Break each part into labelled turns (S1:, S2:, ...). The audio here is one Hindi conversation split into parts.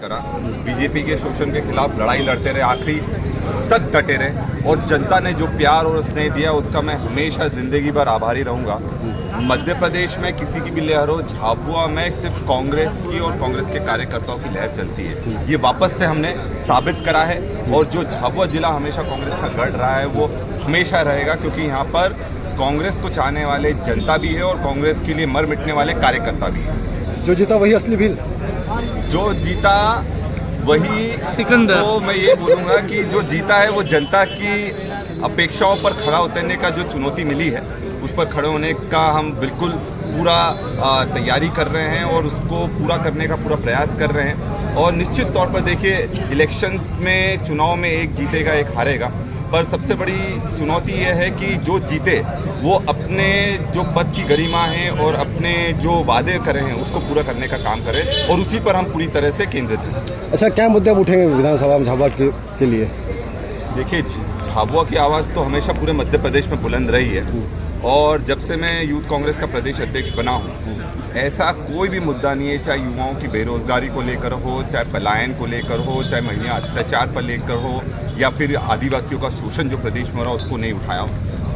S1: करा, बीजेपी के शोषण के खिलाफ लड़ाई लड़ते रहे, आखिरी तक डटे रहे और जनता ने जो प्यार और स्नेह दिया उसका मैं हमेशा ज़िंदगी भर आभारी रहूँगा। मध्य प्रदेश में किसी की भी लहर हो, झाबुआ में सिर्फ कांग्रेस की और कांग्रेस के कार्यकर्ताओं की लहर चलती है। ये वापस से हमने साबित करा है और जो झाबुआ जिला हमेशा कांग्रेस का गढ़ रहा है वो हमेशा रहेगा, क्योंकि यहाँ पर कांग्रेस को चाहने वाले जनता भी है और कांग्रेस के लिए मर मिटने वाले कार्यकर्ता भी है।
S2: जो जीता वही असली भील,
S1: जो जीता वही सिकंदर। तो मैं ये बोलूँगा कि जो जीता है वो जनता की अपेक्षाओं पर खड़ा उतरने का जो चुनौती मिली है उस पर खड़े होने का हम बिल्कुल पूरा तैयारी कर रहे हैं और उसको पूरा करने का पूरा प्रयास कर रहे हैं। और निश्चित तौर पर देखिए, इलेक्शंस में चुनाव में एक जीतेगा एक हारेगा, पर सबसे बड़ी चुनौती यह है कि जो जीते वो अपने जो पद की गरिमा है और अपने जो वादे करे हैं उसको पूरा करने का काम करे और उसी पर हम पूरी तरह से केंद्रित हैं।
S2: अच्छा, क्या मुद्दे उठेंगे विधानसभा में झाबुआ के लिए?
S1: देखिए, झाबुआ की आवाज़ तो हमेशा पूरे मध्य प्रदेश में बुलंद रही है और जब से मैं यूथ कांग्रेस का प्रदेश अध्यक्ष बना हूँ ऐसा कोई भी मुद्दा नहीं है, चाहे युवाओं की बेरोजगारी को लेकर हो, चाहे पलायन को लेकर हो, चाहे महिला अत्याचार पर लेकर हो या फिर आदिवासियों का शोषण जो प्रदेश में हो रहा उसको नहीं उठाया हो।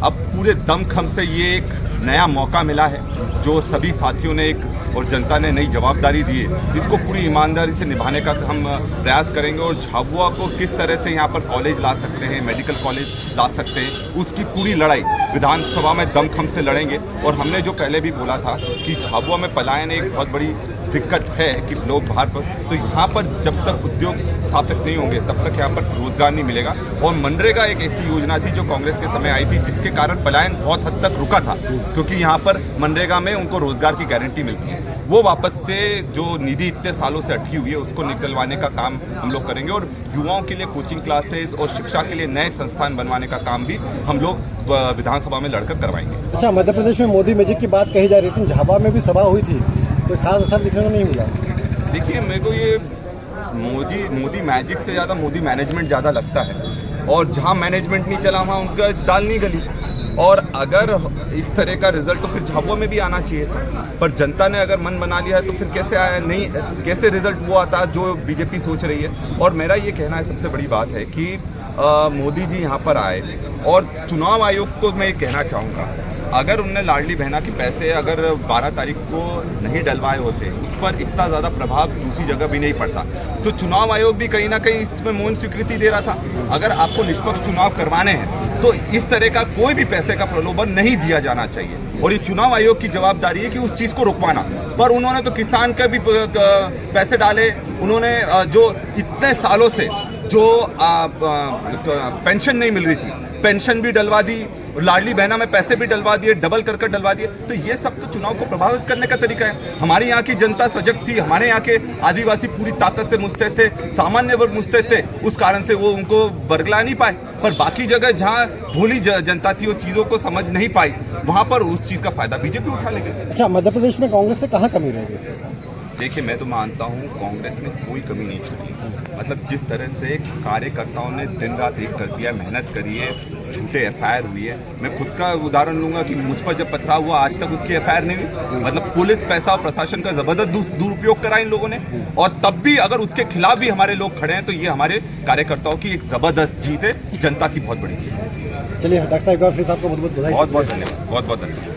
S1: अब पूरे दमखम से ये एक नया मौका मिला है जो सभी साथियों ने और जनता ने नई जवाबदारी दी है, इसको पूरी ईमानदारी से निभाने का हम प्रयास करेंगे और झाबुआ को किस तरह से यहाँ पर कॉलेज ला सकते हैं, मेडिकल कॉलेज ला सकते हैं, उसकी पूरी लड़ाई विधानसभा में दमखम से लड़ेंगे। और हमने जो पहले भी बोला था कि झाबुआ में पलायन एक बहुत बड़ी दिक्कत है कि लोग बाहर पर, तो यहाँ पर जब तक उद्योग स्थापित नहीं होंगे तब तक यहाँ पर रोजगार नहीं मिलेगा। और मनरेगा एक ऐसी योजना थी जो कांग्रेस के समय आई थी जिसके कारण पलायन बहुत हद तक रुका था, क्योंकि यहाँ पर मनरेगा में उनको रोजगार की गारंटी मिलती है। वो वापस से जो निधि इतने सालों से अटकी हुई है उसको निकलवाने का काम हम लोग करेंगे और युवाओं के लिए कोचिंग क्लासेस और शिक्षा के लिए नए संस्थान बनवाने का काम भी हम लोग विधानसभा में लड़कर करवाएंगे।
S2: अच्छा, मध्य प्रदेश में मोदी मैजिक की बात कही जा रही थी, झाबुआ में भी सभा हुई थी, कोई खास असर दिखने को नहीं मिला?
S1: देखिए, मेरे को ये मोदी मैजिक से ज़्यादा मोदी मैनेजमेंट ज़्यादा लगता है और जहाँ मैनेजमेंट नहीं चला वहाँ उनका दाल नहीं गली। और अगर इस तरह का रिजल्ट तो फिर झाबुआ में भी आना चाहिए था, पर जनता ने अगर मन बना लिया है तो फिर कैसे आया नहीं, कैसे रिजल्ट वो आता जो बीजेपी सोच रही है। और मेरा ये कहना है, सबसे बड़ी बात है कि मोदी जी यहाँ पर आए और चुनाव आयोग को मैं ये कहना चाहूँगा, अगर उनने लाडली बहना के पैसे अगर 12 तारीख को नहीं डलवाए होते, उस पर इतना ज़्यादा प्रभाव दूसरी जगह भी नहीं पड़ता। तो चुनाव आयोग भी कहीं ना कहीं इसमें मौन स्वीकृति दे रहा था। अगर आपको निष्पक्ष चुनाव करवाने हैं तो इस तरह का कोई भी पैसे का प्रलोभन नहीं दिया जाना चाहिए और ये चुनाव आयोग की जवाबदारी है कि उस चीज़ को रुकवाना। पर उन्होंने तो किसान के भी पैसे डाले, उन्होंने जो इतने सालों से जो पेंशन नहीं मिल रही थी पेंशन भी डलवा दी, लाडली बहना में पैसे भी डलवा दिए, डबल कर डलवा दिए। तो ये सब तो चुनाव को प्रभावित करने का तरीका है। हमारी यहाँ की जनता सजग थी, हमारे यहाँ के आदिवासी पूरी ताकत से मुस्तैद थे, सामान्य वर्ग मुस्तैद थे, उस कारण से वो उनको बरगला नहीं पाए। पर बाकी जगह जहाँ भोली जनता थी वो चीज़ों को समझ नहीं पाई, वहाँ पर उस चीज़ का फायदा बीजेपी उठा लेगी।
S2: अच्छा, मध्य प्रदेश में कांग्रेस से कहाँ कमी रहेगी?
S1: देखिए, मैं तो मानता हूँ कांग्रेस ने कोई कमी नहीं छोड़ी। मतलब जिस तरह से कार्यकर्ताओं ने दिन रात एक कर दिया, मेहनत करी है, झूठे एफआईआर हुई है। मैं खुद का उदाहरण लूंगा कि मुझ पर जब पथराव हुआ आज तक उसकी एफआईआर नहीं हुई। मतलब पुलिस, पैसा और प्रशासन का जबरदस्त दुरुपयोग करा इन लोगों ने और तब भी अगर उसके खिलाफ भी हमारे लोग खड़े हैं तो ये हमारे कार्यकर्ताओं की एक जबरदस्त जीत है, जनता की बहुत बड़ी जीत है।
S2: चलिए डॉक्टर साहब, फिर आपको बहुत बहुत
S1: धन्यवाद। बहुत धन्यवाद।